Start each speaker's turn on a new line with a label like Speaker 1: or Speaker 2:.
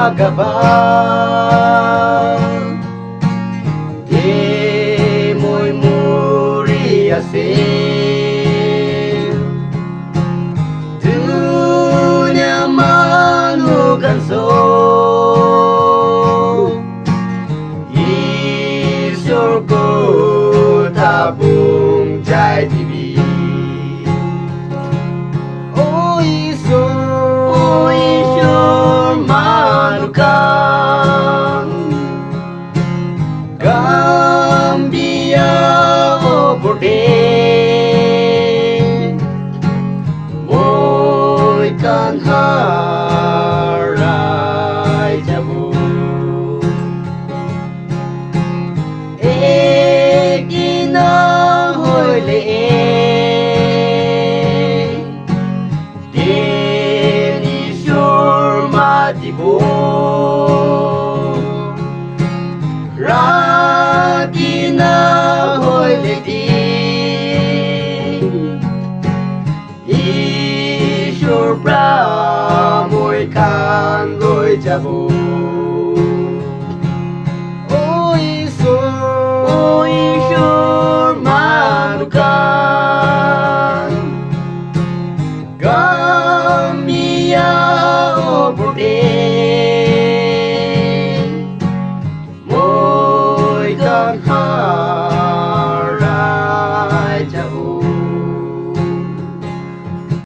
Speaker 1: Bhagavan Di mo'y muriasin Dunya Manu Khan Isor ko tabung jai tibi O Isor Manu Khan Gambia o bode Mo'y kan haray jabu Hoy le'e Deni sure matibo Raki na hoy le'di Isure bra mo'y kan goy jabo